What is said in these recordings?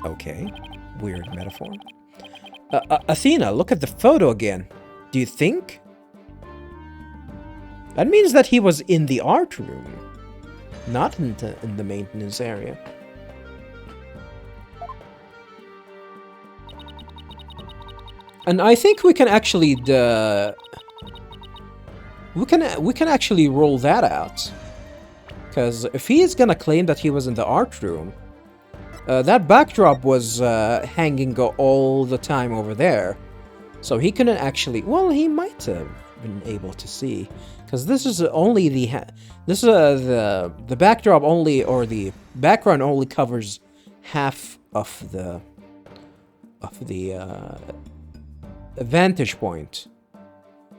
Okay. Weird metaphor. Athena, look at the photo again. Do you think? That means that he was in the art room, not in the maintenance area. And I think we can actually we can actually roll that out, because if he is gonna claim that he was in the art room, that backdrop was hanging all the time over there, so he couldn't actually. Well, he might have been able to see, because this is only the backdrop only, or the background only covers half of the vantage point.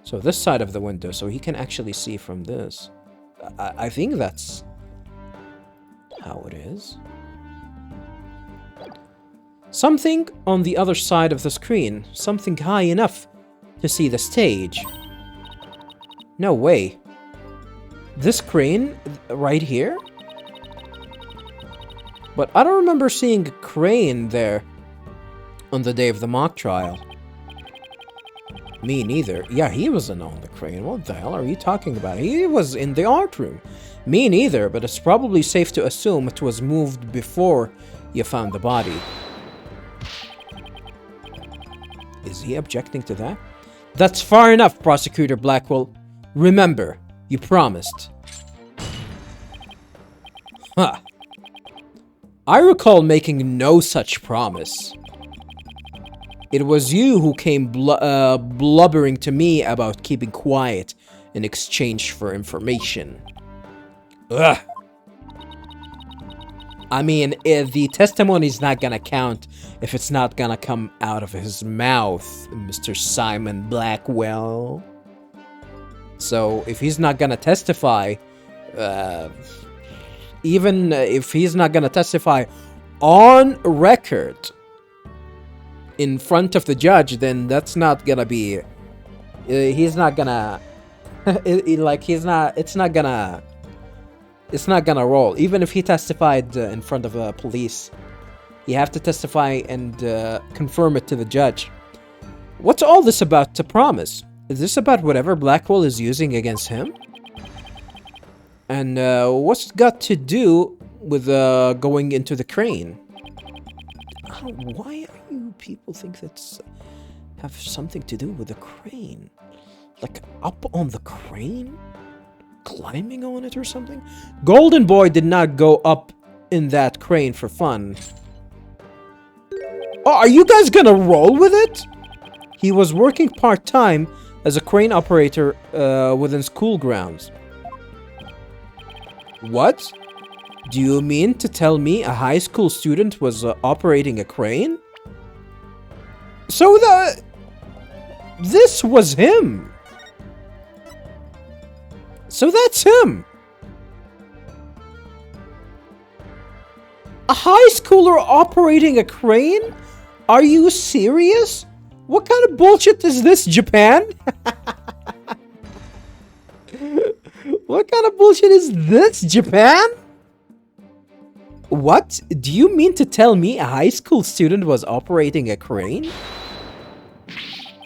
So this side of the window, so he can actually see from this. I think that's how it is. Something on the other side of the screen. Something high enough to see the stage. No way. This crane right here? But I don't remember seeing a crane there on the day of the mock trial. Me neither. Yeah, he wasn't on the crane. What the hell are you talking about? He was in the art room. Me neither, but it's probably safe to assume it was moved before you found the body. Is he objecting to that? That's far enough, Prosecutor Blackwell. Remember, you promised. Huh. I recall making no such promise. It was you who came blubbering to me about keeping quiet in exchange for information. Ugh. I mean, the testimony's not gonna count if it's not gonna come out of his mouth, Mr. Simon Blackwell. So, if he's not gonna testify, even if he's not gonna testify on record in front of the judge, then that's not gonna be. He's not gonna. It's not gonna roll. Even if he testified in front of police, you have to testify and confirm it to the judge. What's all this about to promise? Is this about whatever Blackwell is using against him? And what's it got to do with going into the crane? Why are you people think that's have something to do with the crane? Like up on the crane? Climbing on it or something? Golden Boy did not go up in that crane for fun. Oh, are you guys gonna roll with it? He was working part-time as a crane operator within school grounds. What? Do you mean to tell me a high school student was operating a crane? So this was him. So that's him. A high schooler operating a crane? Are you serious? What kind of bullshit is this, Japan? What kind of bullshit is this, Japan? What? Do you mean to tell me a high school student was operating a crane?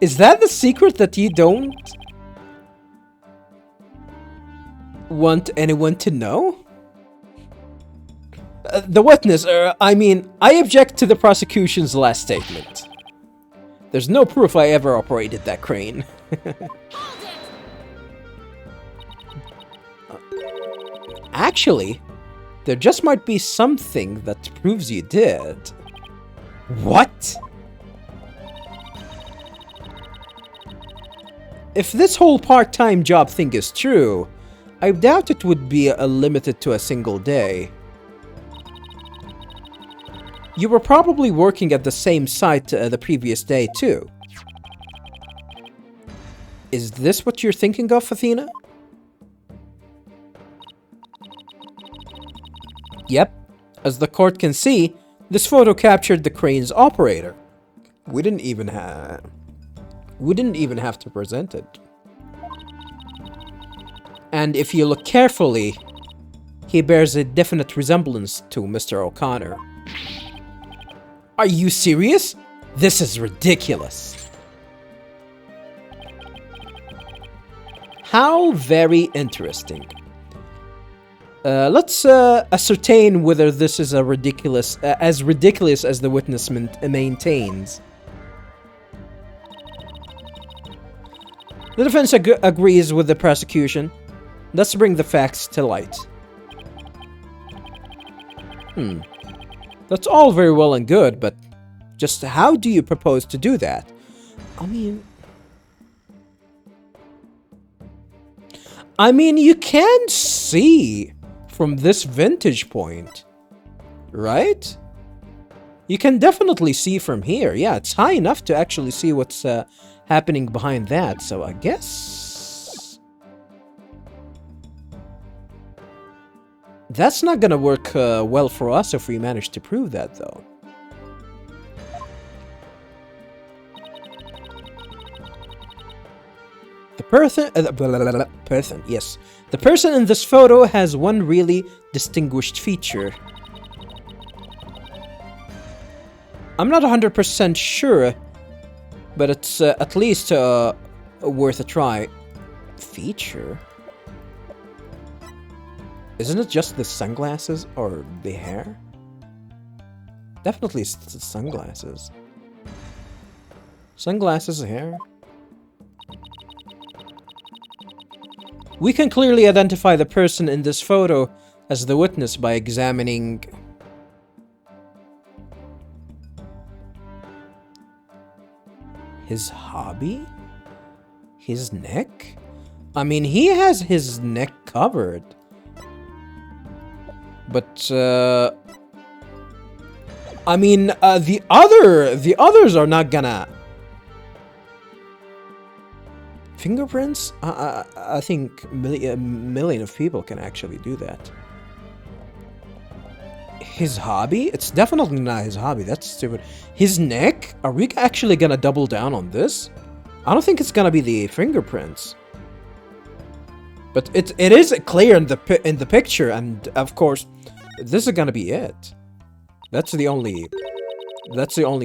Is that the secret that you don't want anyone to know? The witness, I object to the prosecution's last statement. There's no proof I ever operated that crane. Actually, there just might be something that proves you did. What? If this whole part-time job thing is true, I doubt it would be limited to a single day. You were probably working at the same site the previous day, too. Is this what you're thinking of, Athena? Yep. As the court can see, this photo captured the crane's operator. We didn't even have to present it. And if you look carefully, he bears a definite resemblance to Mr. O'Connor. Are you serious? This is ridiculous. How very interesting. Let's ascertain whether this is a ridiculous, as ridiculous as the witness maintains. The defense agrees with the prosecution. Let's bring the facts to light. That's all very well and good, but just how do you propose to do that? I mean, you can see from this vantage point, right? You can definitely see from here. Yeah, it's high enough to actually see what's happening behind that, so I guess that's not gonna work well for us if we manage to prove that, though. The person in this photo has one really distinguished feature. I'm not 100% sure, but it's at least worth a try. Feature? Isn't it just the sunglasses or the hair? Definitely it's the sunglasses. Sunglasses, hair. We can clearly identify the person in this photo as the witness by examining his hobby? His neck? I mean, he has his neck covered. But, I mean, the others are not gonna... Fingerprints? I think a million of people can actually do that. His hobby? It's definitely not his hobby. That's stupid. His neck? Are we actually gonna double down on this? I don't think it's gonna be the fingerprints. But it is clear in the picture, and of course, this is gonna be it. That's the only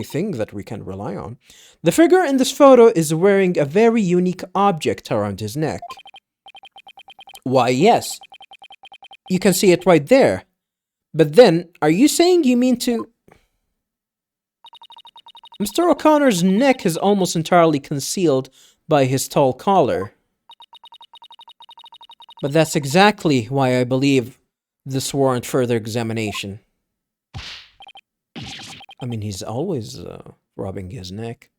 thing that we can rely on. The figure in this photo is wearing a very unique object around his neck. Why, yes. You can see it right there. But then, are you saying you mean to... Mr. O'Connor's neck is almost entirely concealed by his tall collar. But that's exactly why I believe this warrants further examination. I mean, he's always rubbing his neck.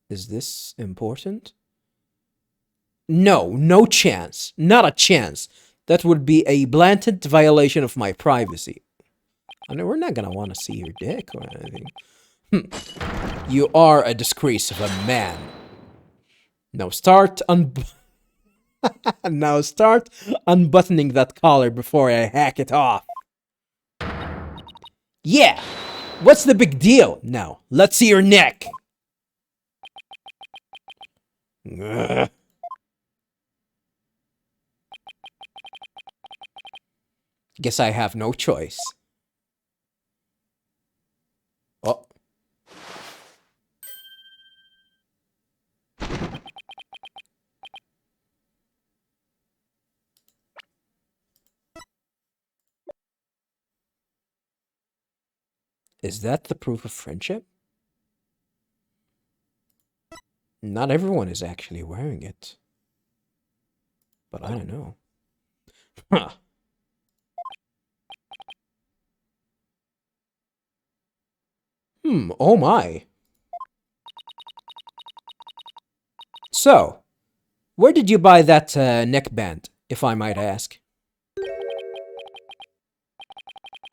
Is this important? No, no chance. Not a chance. That would be a blatant violation of my privacy. I know we're not gonna want to see your dick or anything. You are a disgrace of a man. Now start now start unbuttoning that collar before I hack it off. Yeah! What's the big deal? Now, let's see your neck! Ugh. Guess I have no choice. Oh. Is that the proof of friendship? Not everyone is actually wearing it. But I don't know. Huh. Oh my. So, where did you buy that neckband, if I might ask?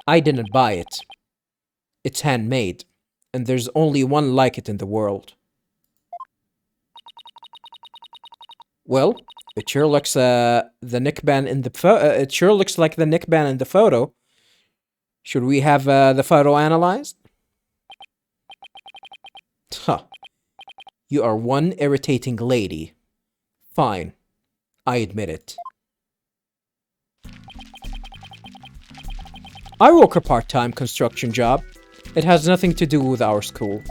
I didn't buy it. It's handmade, and there's only one like it in the world. Well, it sure looks the neckband in the it sure looks like the neckband in the photo. Should we have the photo analyzed? Huh. You are one irritating lady. Fine. I admit it. I work a part-time construction job. It has nothing to do with our school.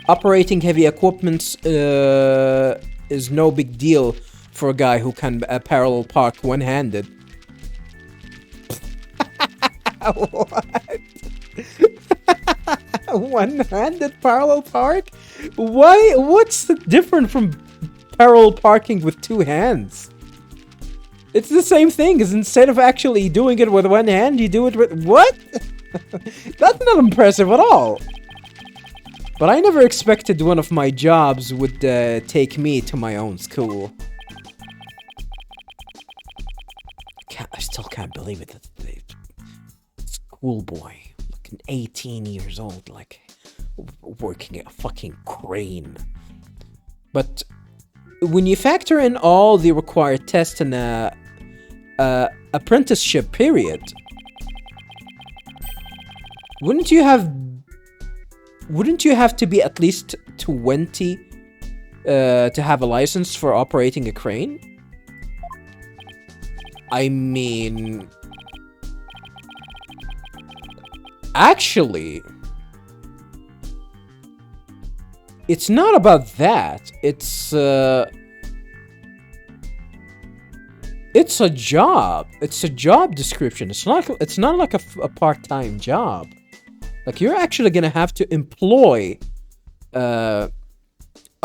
Operating heavy equipment is no big deal for a guy who can parallel park one-handed. What? One-handed parallel park? Why? What's different from parallel parking with two hands? It's the same thing, is instead of actually doing it with one hand, you do it with... What? That's not impressive at all. But I never expected one of my jobs would take me to my own school. I still can't believe it. That schoolboy, like 18 years old, like working at a fucking crane. But when you factor in all the required tests and apprenticeship period, wouldn't you have to be at least 20 to have a license for operating a crane? I mean, actually, it's not about that. It's a job. It's a job description. It's not like a part-time job. Like, you're actually gonna have to employ a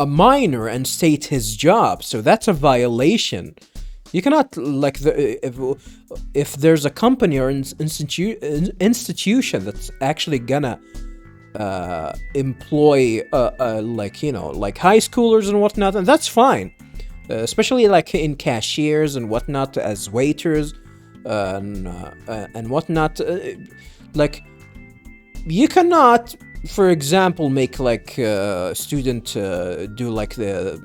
minor and state his job, so that's a violation. You cannot, like, if there's a company or institution that's actually gonna employ like, you know, like high schoolers and whatnot, and that's fine, especially like in cashiers and whatnot, as waiters and whatnot. Like, you cannot, for example, make like a student do like the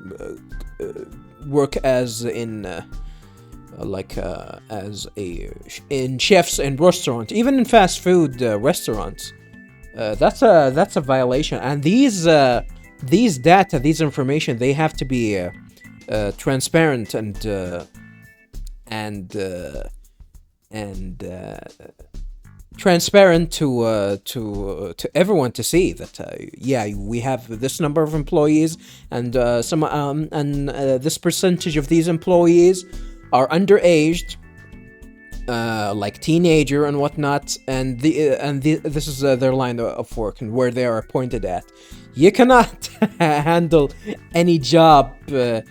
work as in in chefs and restaurants, even in fast food restaurants. That's a violation. And these data, these information, they have to be transparent and transparent to everyone to see that yeah, we have this number of employees, and this percentage of these employees are underaged, like teenager and whatnot, and this is their line of work and where they are appointed at. You cannot handle any job to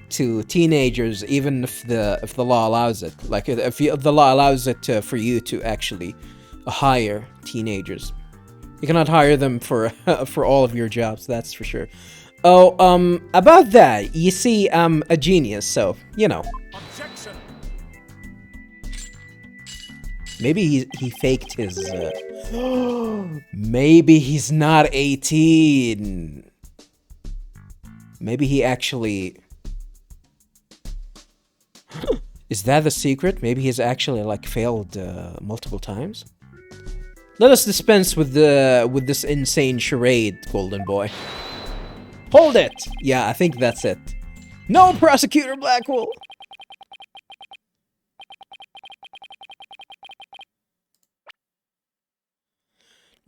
teenagers, even if the law allows it. Like, if the law allows it for you to actually hire teenagers, you cannot hire them for all of your jobs. That's for sure. Oh, about that, you see, I'm a genius, so you know. Objection. Maybe he faked his. Maybe he's not 18. Maybe he actually. Is that the secret? Maybe he's actually like failed multiple times. Let us dispense with this insane charade, Golden Boy. Hold it! Yeah, I think that's it. No, Prosecutor Blackwell!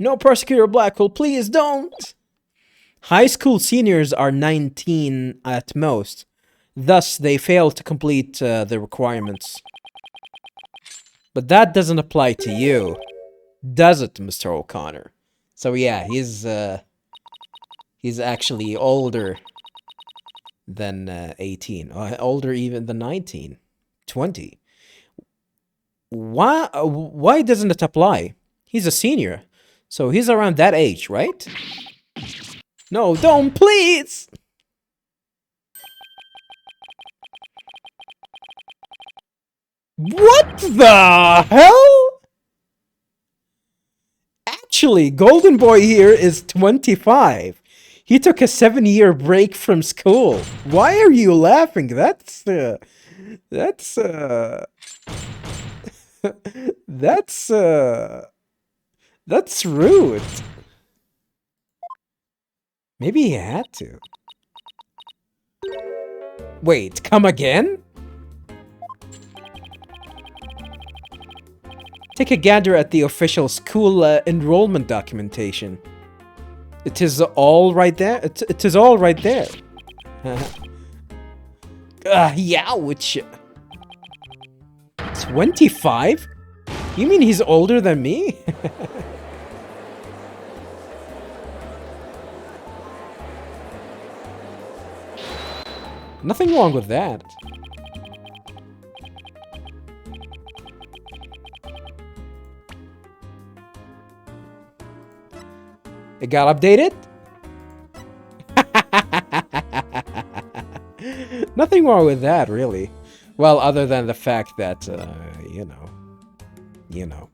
No, Prosecutor Blackwell, please don't! High school seniors are 19 at most. Thus, they fail to complete the requirements. But that doesn't apply to you, does it, Mr. O'Connor? So yeah, he's actually older than 18, older even than 19, 20. Why doesn't it apply? He's a senior, so he's around that age, right? No, don't, please! What the hell? Actually, Golden Boy here is 25. He took a 7-year break from school. Why are you laughing? That's rude. Maybe he had to. Wait, come again? Take a gander at the official school enrollment documentation. It is all right there. It is all right there. Which 25? You mean he's older than me? Nothing wrong with that. It got updated? Nothing wrong with that, really. Well, other than the fact that, you know.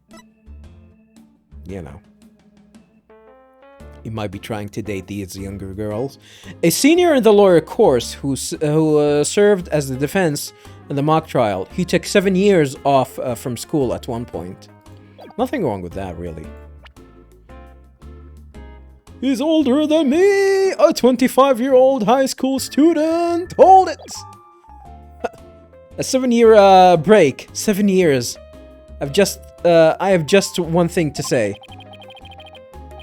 You might be trying to date these younger girls. A senior in the lawyer course who served as the defense in the mock trial. He took 7 years off from school at one point. Nothing wrong with that, really. He's older than me! A 25-year-old high school student! Hold it! A 7-year break. 7 years. I have just one thing to say.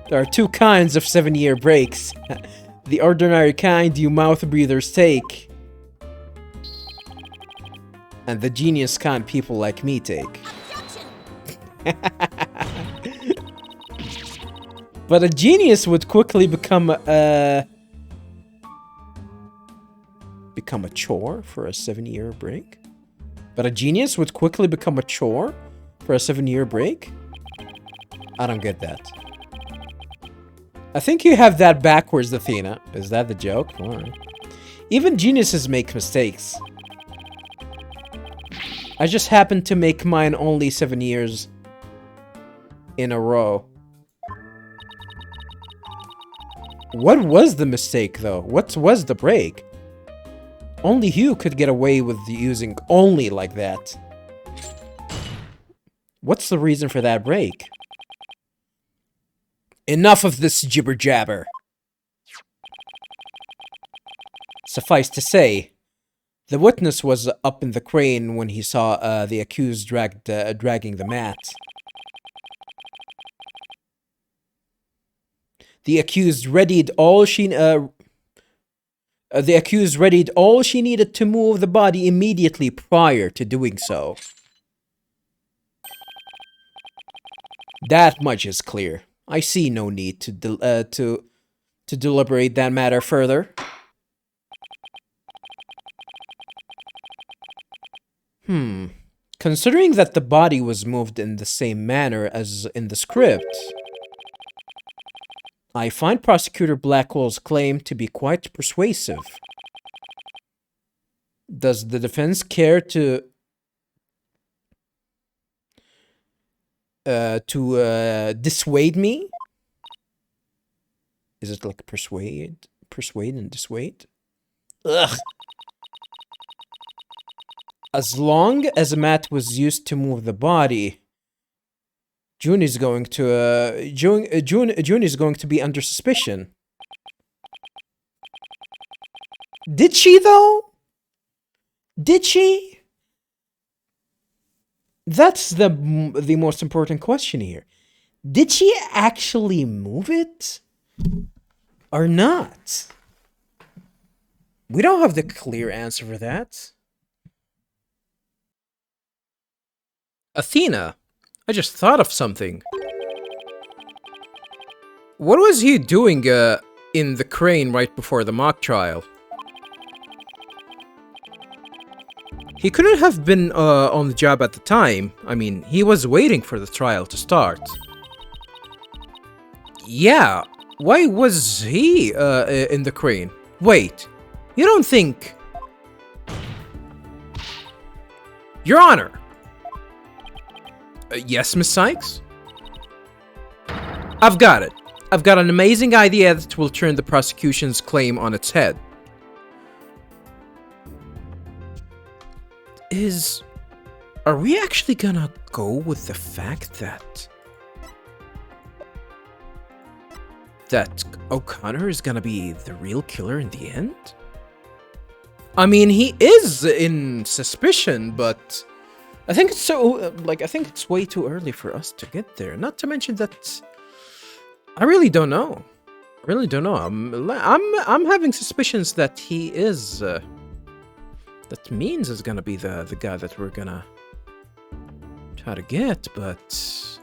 There are two kinds of 7-year breaks. The ordinary kind you mouth breathers take. And the genius kind people like me take. But a genius would quickly become a chore for a 7-year break? But a genius would quickly become a chore for a 7-year break? I don't get that. I think you have that backwards, Athena. Is that the joke? Right. Even geniuses make mistakes. I just happened to make mine only 7 years in a row. What was the mistake, though? What was the break? Only Hugh could get away with using only like that. What's the reason for that break? Enough of this jibber-jabber. Suffice to say, the witness was up in the crane when he saw the accused dragging the mat. The accused readied all she needed to move the body immediately prior to doing so. That much is clear. I see no need to deliberate that matter further. Considering that the body was moved in the same manner as in the script, I find Prosecutor Blackwell's claim to be quite persuasive. Does the defense care to dissuade me? Is it like persuade and dissuade? Ugh. As long as a mat was used to move the body, June is going to be under suspicion. Did she though? Did she? That's the most important question here. Did she actually move it? Or not? We don't have the clear answer for that. Athena, I just thought of something. What was he doing in the crane right before the mock trial? He couldn't have been on the job at the time. I mean, he was waiting for the trial to start. Yeah, why was he in the crane? Wait, you don't think... Your Honor! Yes, Miss Cykes? I've got it. I've got an amazing idea that will turn the prosecution's claim on its head. Are we actually gonna go with the fact that O'Connor is gonna be the real killer in the end? I mean, he is in suspicion, but I think it's so, like, I think it's way too early for us to get there. Not to mention that I really don't know. I really don't know. I'm having suspicions that he is, that Means is gonna be the guy that we're gonna try to get, but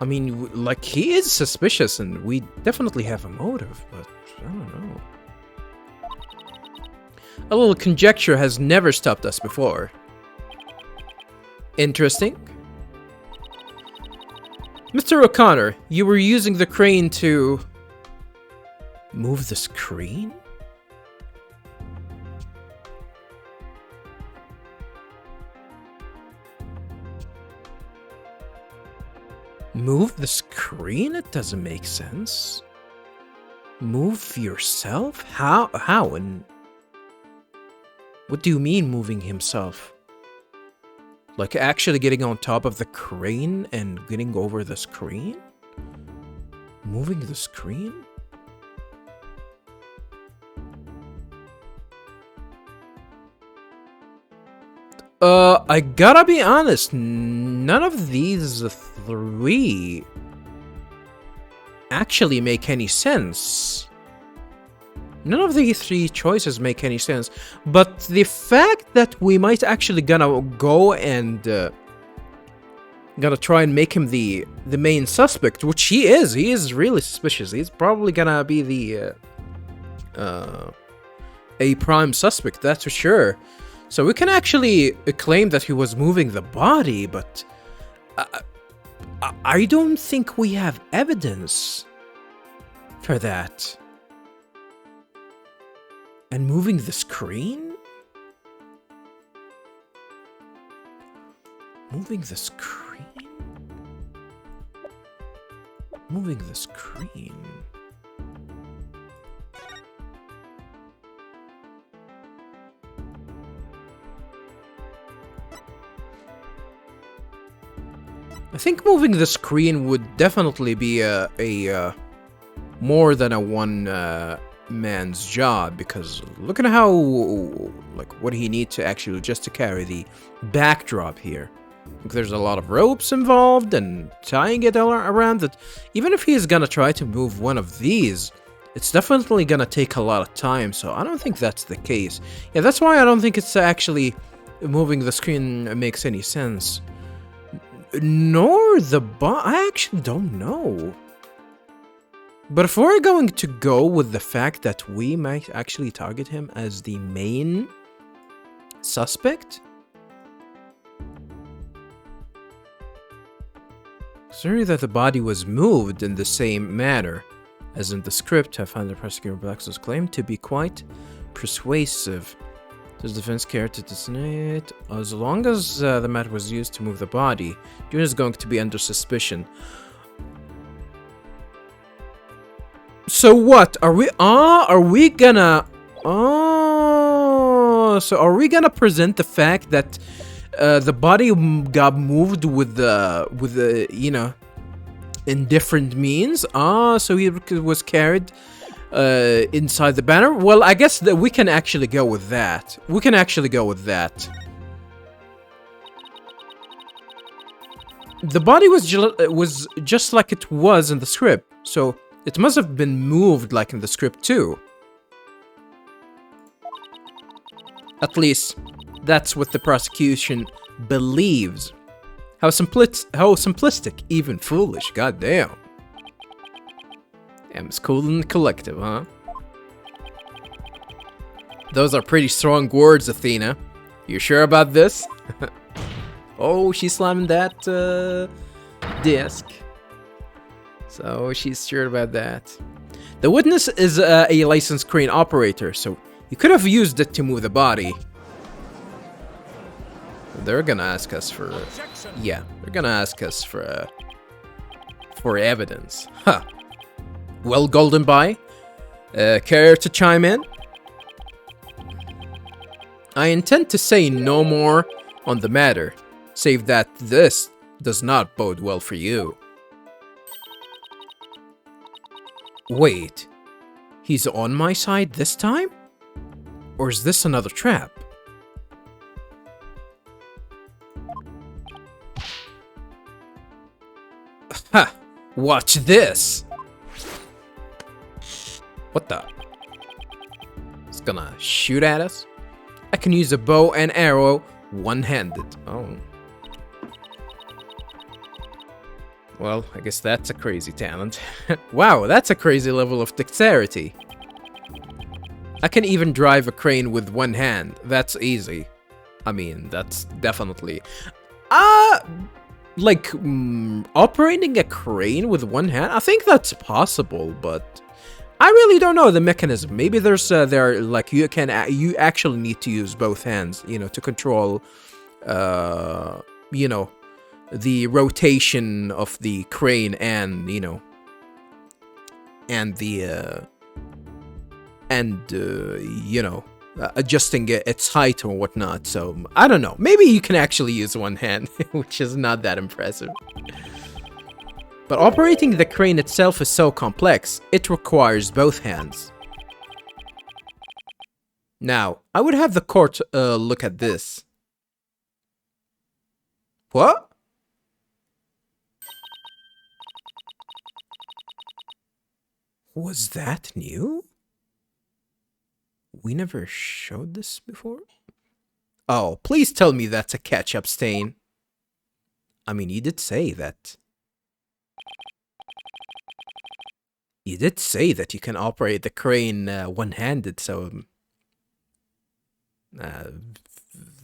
I mean, like, he is suspicious, and we definitely have a motive, but I don't know. A little conjecture has never stopped us before. Interesting. Mr. O'Connor, you were using the crane to move the screen? Move the screen? It doesn't make sense. Move yourself? How? And what do you mean moving himself? Like actually getting on top of the crane and getting over the screen? Moving the screen? I gotta be honest, none of these three actually make any sense. None of the three choices make any sense, but the fact that we might actually gonna go and gonna try and make him the main suspect, which he is really suspicious. He's probably gonna be the a prime suspect, that's for sure. So we can actually claim that he was moving the body, but I don't think we have evidence for that. And moving the screen? Moving the screen? Moving the screen? I think moving the screen would definitely be a more than a one man's job, because look at how, like, what he needs to actually just to carry the backdrop here. Like, there's a lot of ropes involved and tying it all around that. Even if he's gonna try to move one of these, it's definitely gonna take a lot of time, so I don't think that's the case. Yeah, that's why I don't think it's actually moving the screen makes any sense. Nor the I actually don't know. But if we're going to go with the fact that we might actually target him as the main suspect, considering that the body was moved in the same manner as in the script, I find the prosecutor Black's claim to be quite persuasive. Does defense care to deny it? As long as the matter was used to move the body, June is going to be under suspicion. So what? Are we gonna... Oh, so are we gonna present the fact that the body got moved with the, you know, in different means? So he was carried inside the banner? Well, I guess that we can actually go with that. We can actually go with that. The body was just like it was in the script, so it must have been moved like in the script too. At least, that's what the prosecution believes. How simplistic, even foolish, goddamn. It's cool and collective, huh? Those are pretty strong words, Athena. You sure about this? Oh, she's slamming that disc. So she's sure about that. The witness is a licensed crane operator, so you could have used it to move the body. They're gonna ask us for... Yeah, they're gonna ask us for evidence. Huh. Well, Golden Boy, care to chime in? I intend to say no more on the matter, save that this does not bode well for you. Wait, he's on my side this time? Or is this another trap? Ha! Watch this! What the? It's gonna shoot at us? I can use a bow and arrow one-handed. Oh. Well, I guess that's a crazy talent. Wow, that's a crazy level of dexterity. I can even drive a crane with one hand. That's easy. I mean, that's definitely... operating a crane with one hand? I think that's possible, but... I really don't know the mechanism. Maybe there's, you actually need to use both hands, you know, to control, you know, the rotation of the crane and, you know, and the, you know, adjusting its height or whatnot. So, I don't know. Maybe you can actually use one hand, which is not that impressive. But operating the crane itself is so complex, it requires both hands. Now, I would have the court look at this. What? Was that new? We never showed this before? Oh, please tell me that's a ketchup stain. I mean, you did say that. You did say that you can operate the crane one-handed, so...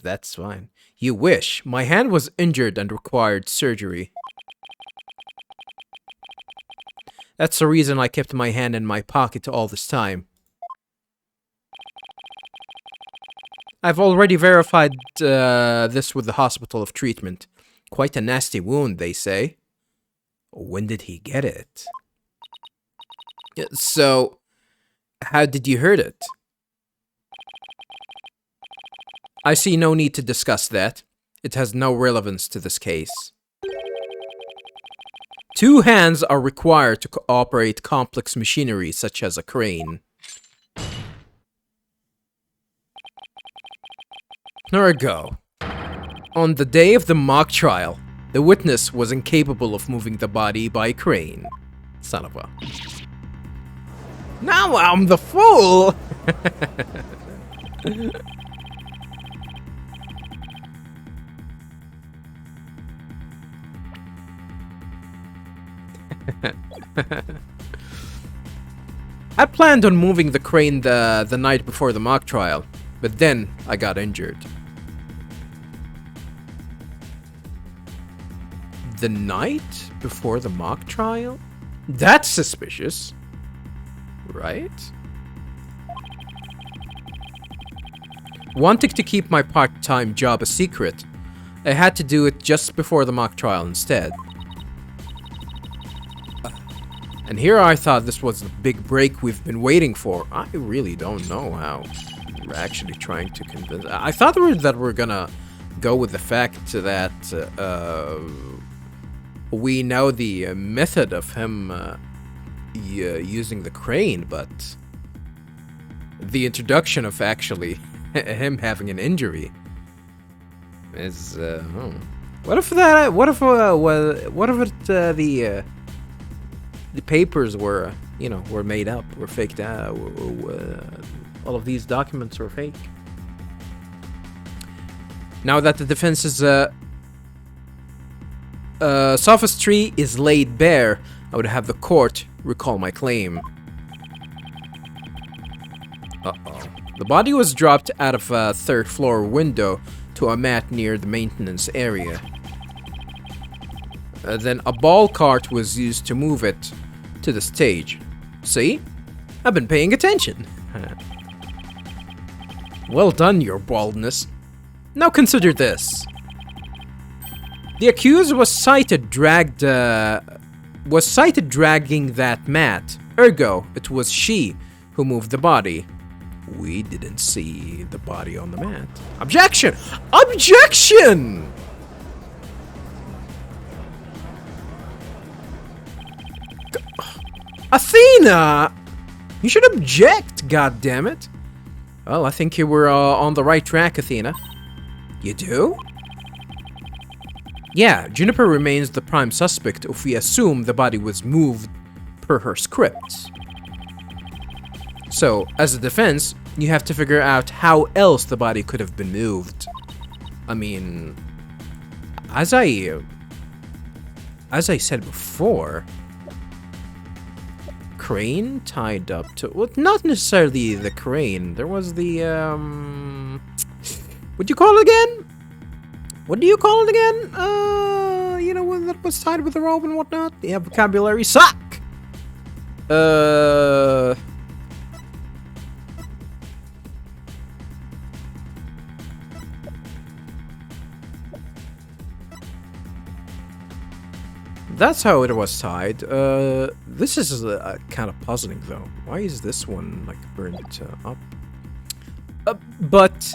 that's fine. You wish. My hand was injured and required surgery. That's the reason I kept my hand in my pocket all this time. I've already verified this with the hospital of treatment. Quite a nasty wound, they say. When did he get it? So, how did you hurt it? I see no need to discuss that. It has no relevance to this case. 2 hands are required to operate complex machinery such as a crane. Ergo, on the day of the mock trial, the witness was incapable of moving the body by crane. Son of a... Now I'm the fool! I planned on moving the crane the night before the mock trial, but then I got injured. The night before the mock trial? That's suspicious. Right? Wanting to keep my part-time job a secret, I had to do it just before the mock trial instead. And here I thought this was the big break we've been waiting for. I really don't know how we're actually trying to convince... I thought that we're gonna go with the fact that we know the method of him using the crane, but the introduction of actually him having an injury is what if the papers were were made up, were faked out, all of these documents were fake. Now that the defense's sophistry is laid bare, I would have the court recall my claim. Uh-oh. The body was dropped out of a third-floor window to a mat near the maintenance area. Then a ball cart was used to move it to the stage. See? I've been paying attention. Well done, your baldness. Now consider this. The accused was sighted dragging that mat. Ergo, it was she who moved the body. We didn't see the body on the mat. Objection! Objection! Athena! You should object, goddammit. Well, I think you were on the right track, Athena. You do? Yeah, Juniper remains the prime suspect if we assume the body was moved per her script. So, as a defense, you have to figure out how else the body could have been moved. I mean, as I said before, crane tied up to, well, not necessarily the crane. There was the what do you call it again? What do you call it again? You know, when that was tied with the rope and whatnot. Yeah, vocabulary suck. That's how it was tied. This is kind of puzzling though. Why is this one like burnt up? But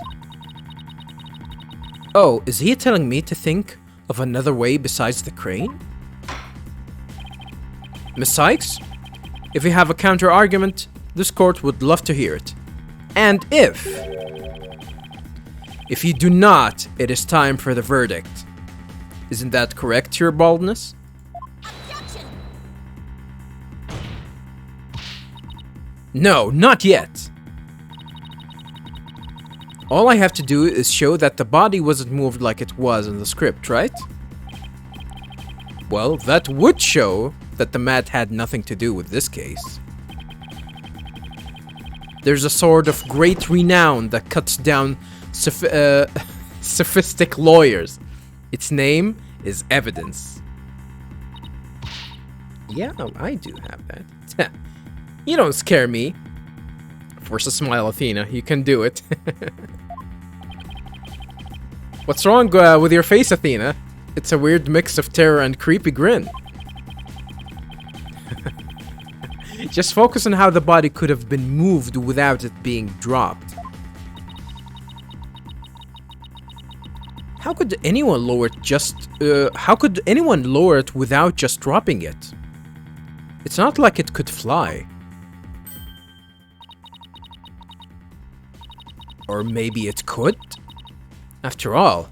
oh, is he telling me to think of another way besides the crane? Miss Cykes, if you have a counter argument, this court would love to hear it. And if you do not, it is time for the verdict. Isn't that correct, Your Baldness? No, not yet. All I have to do is show that the body wasn't moved like it was in the script, right? Well, that would show that the mat had nothing to do with this case. There's a sword of great renown that cuts down sophistic lawyers. Its name is evidence. Yeah, I do have that. You don't scare me. Force a smile, Athena. You can do it. What's wrong with your face, Athena? It's a weird mix of terror and creepy grin. Just focus on how the body could have been moved without it being dropped. How could anyone lower it how could anyone lower it without just dropping it? It's not like it could fly. Or maybe it could? After all,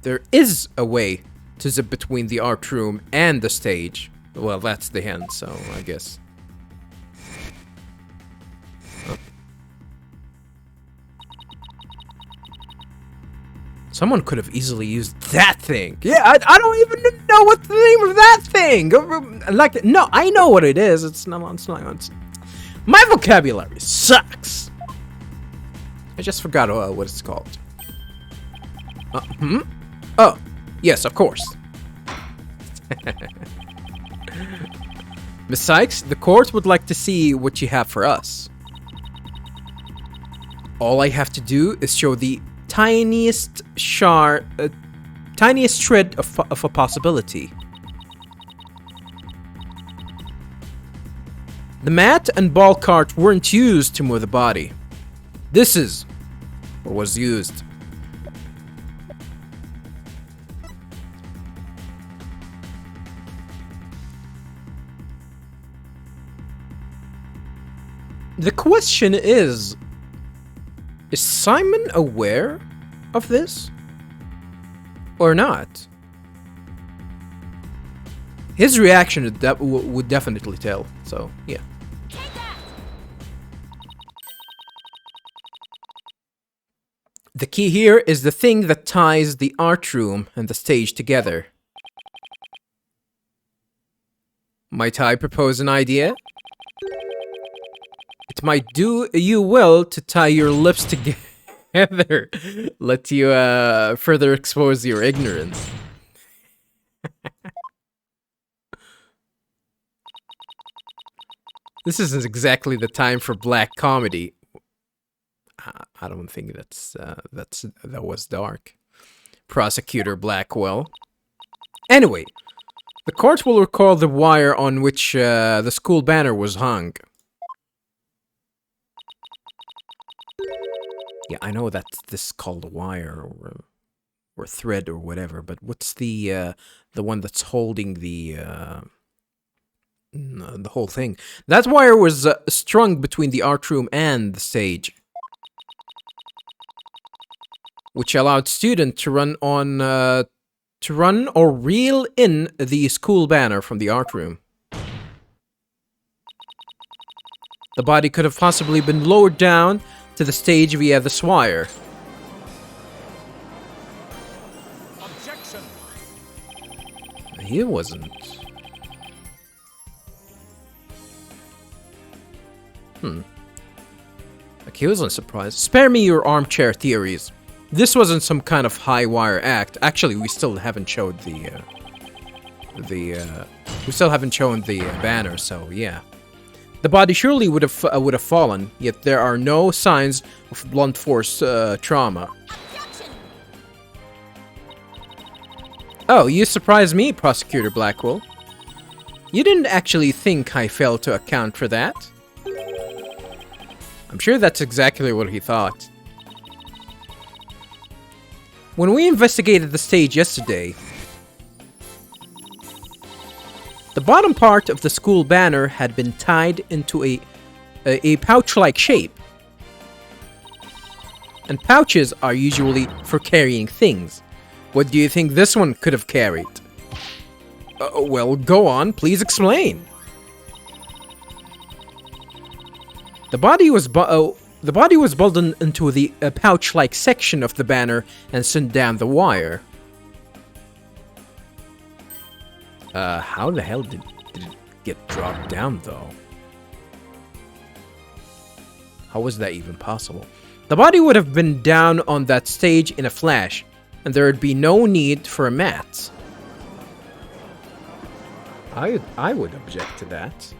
there is a way to zip between the art room and the stage. Well, that's the hint, so I guess. Oh. Someone could have easily used that thing. Yeah, I don't even know what's the name of that thing. Like, no, I know what it is. It's not. My vocabulary sucks. I just forgot what it's called. Oh, yes, of course. Miss Cykes, the court would like to see what you have for us. All I have to do is show the tiniest shred of a possibility. The mat and ball cart weren't used to move the body. This is what was used. The question is Simon aware of this? Or not? His reaction would definitely tell, so yeah. The key here is the thing that ties the art room and the stage together. Might I propose an idea? It might do you well to tie your lips together. Let you further expose your ignorance. This isn't exactly the time for black comedy. I don't think that was dark. Prosecutor Blackwell. Anyway, the court will recall the wire on which the school banner was hung. Yeah, I know that this is called a wire or thread or whatever, but what's the one that's holding the whole thing? That wire was strung between the art room and the stage. which allowed students to run or reel in the school banner from the art room. The body could have possibly been lowered down to the stage via this wire. Objection. He wasn't. Like, he wasn't surprised. Spare me your armchair theories. This wasn't some kind of high wire act. Actually, we still haven't showed the banner, so yeah. The body surely would have fallen, yet there are no signs of blunt force trauma. Objection. Oh, you surprised me, Prosecutor Blackwell. You didn't actually think I failed to account for that? I'm sure that's exactly what he thought. When we investigated the stage yesterday, the bottom part of the school banner had been tied into a pouch-like shape. And pouches are usually for carrying things. What do you think this one could have carried? Well, go on, please explain. The body was bolted into the pouch-like section of the banner and sent down the wire. How the hell did it get dropped down, though? How was that even possible? The body would have been down on that stage in a flash, and there would be no need for a mat. I would object to that,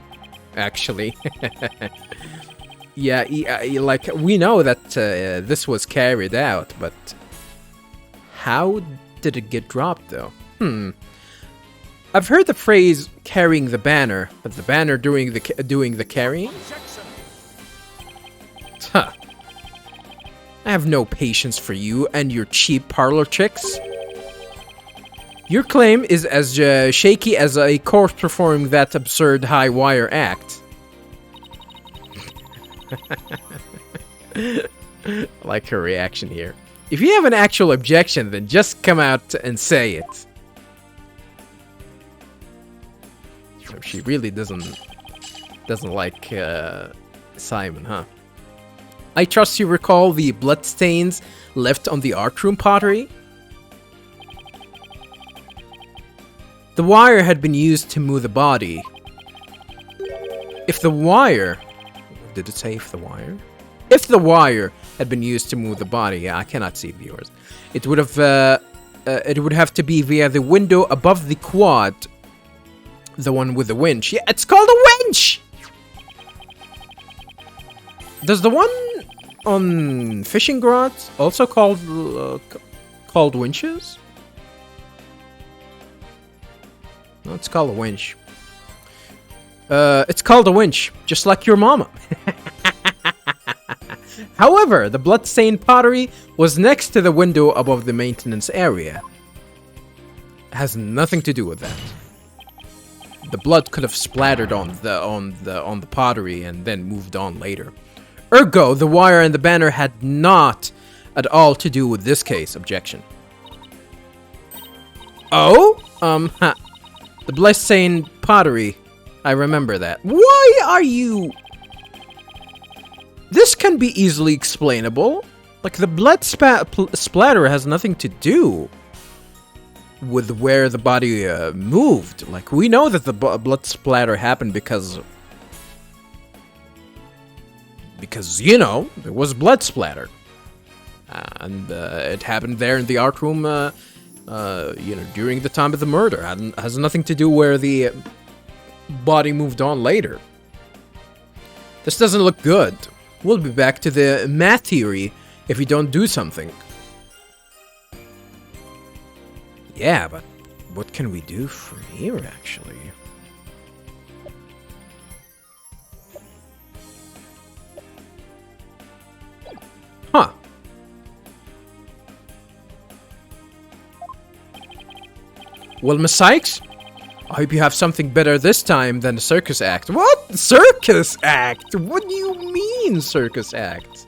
actually. Yeah, like, we know that this was carried out, but how did it get dropped, though? I've heard the phrase "carrying the banner," but the banner doing the carrying? Objection. Huh. I have no patience for you and your cheap parlor tricks. Your claim is as shaky as a corpse performing that absurd high wire act. I like her reaction here. If you have an actual objection, then just come out and say it. She really doesn't like Simon, huh? I trust you recall the bloodstains left on the art room pottery? The wire had been used to move the body. If the wire... Did it say if the wire? If the wire had been used to move the body, yeah, I cannot see, viewers. It would have to be via the window above the quad. The one with the winch. Yeah, it's called a winch! Does the one on fishing rods also called winches? No, it's called a winch. It's called a winch, just like your mama. However, the bloodstained pottery was next to the window above the maintenance area. It has nothing to do with that. The blood could have splattered on the pottery and then moved on later. Ergo, the wire and the banner had not at all to do with this case. Objection. Oh? The bloodstained pottery. I remember that. Why are you... This can be easily explainable. Like, the blood splatter has nothing to do with where the body moved. Like, we know that the blood splatter happened because, you know, there was blood splatter. And it happened there in the art room, you know, during the time of the murder. It has nothing to do where the body moved on later. This doesn't look good. We'll be back to the math theory if we don't do something. Yeah, but what can we do from here, actually? Huh. Well, Miss Cykes, I hope you have something better this time than the circus act. What? Circus act? What do you mean, circus act?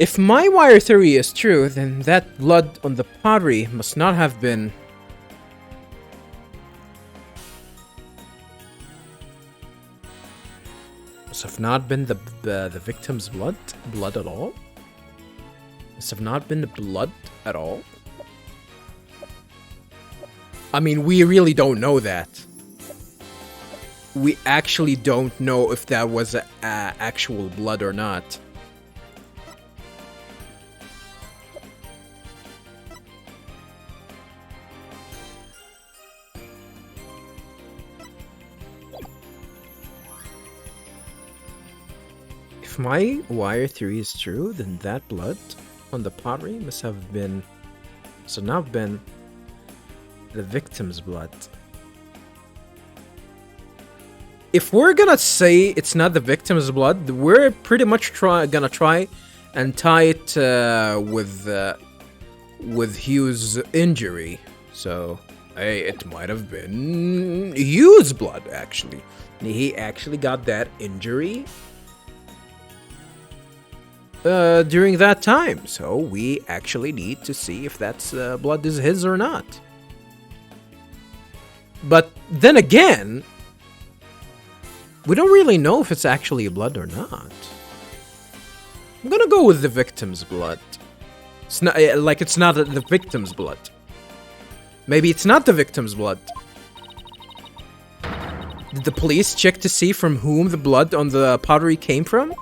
If my wire theory is true, then that blood on the pottery must not have been... Must have not been the victim's blood at all? Must have not been the blood at all? I mean, we really don't know that. We actually don't know if that was actual blood or not. If my wire theory is true, then that blood on the pottery must have not been the victim's blood. If we're gonna say it's not the victim's blood, we're pretty much gonna try and tie it with Hugh's injury. So, hey, it might have been Hugh's blood, actually. He actually got that injury during that time. So, we actually need to see if that's blood is his or not. But then again, we don't really know if it's actually blood or not. I'm gonna go with the victim's blood. It's not like it's not the victim's blood. Maybe it's not the victim's blood. Did the police check to see from whom the blood on the pottery came from?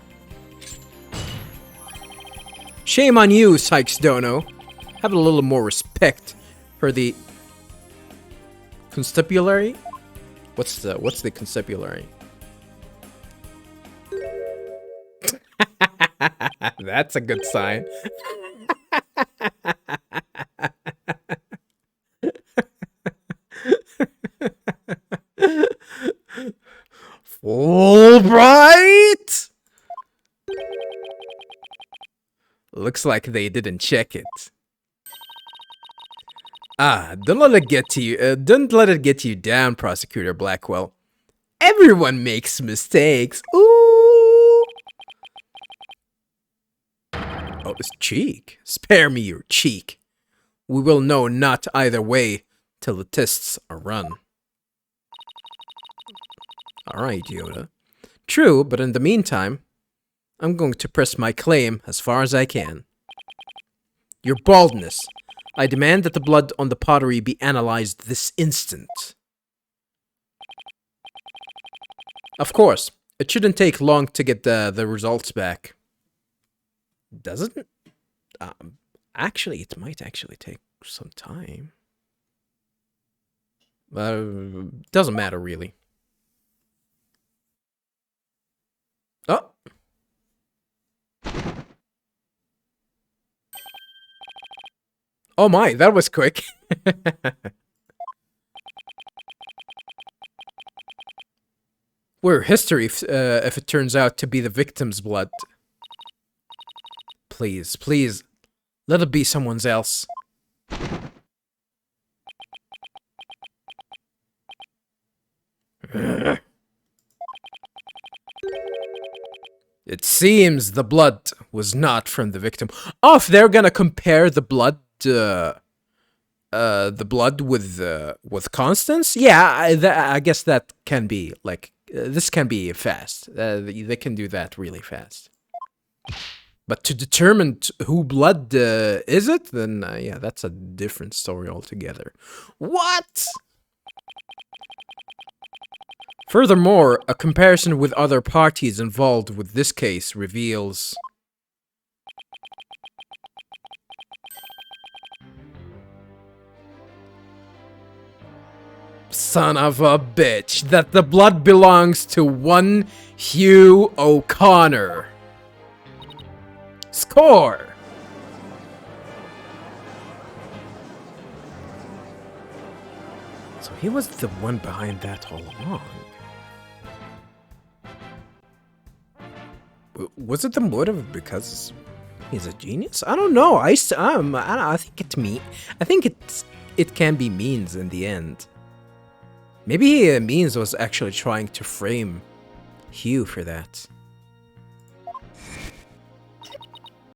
Shame on you, Sykes Dono. Have a little more respect for the constabulary. What's the constabulary? That's a good sign. Fulbright? Looks like they didn't check it. Don't let it get to you. Don't let it get you down, Prosecutor Blackwell. Everyone makes mistakes. Ooh. Oh, it's cheek. Spare me your cheek. We will know not either way till the tests are run. Alright, Yoda. True, but in the meantime, I'm going to press my claim as far as I can. Your baldness. I demand that the blood on the pottery be analyzed this instant. Of course, it shouldn't take long to get the results back. Does it? Actually, it might actually take some time. Doesn't matter, really. Oh! Oh my, that was quick. We're history if it turns out to be the victim's blood. Please, please, let it be someone else. It seems the blood was not from the victim. Oh, if they're gonna compare the blood with Constance, yeah, I guess that can be like this can be fast. They can do that really fast. But to determine who blood is it, then yeah, that's a different story altogether. What? Furthermore, a comparison with other parties involved with this case reveals son of a bitch that the blood belongs to one Hugh O'Connor. Score! So he was the one behind that all along. Was it the motive because he's a genius? I don't know. I think it can be means in the end. Maybe Means was actually trying to frame Hugh for that.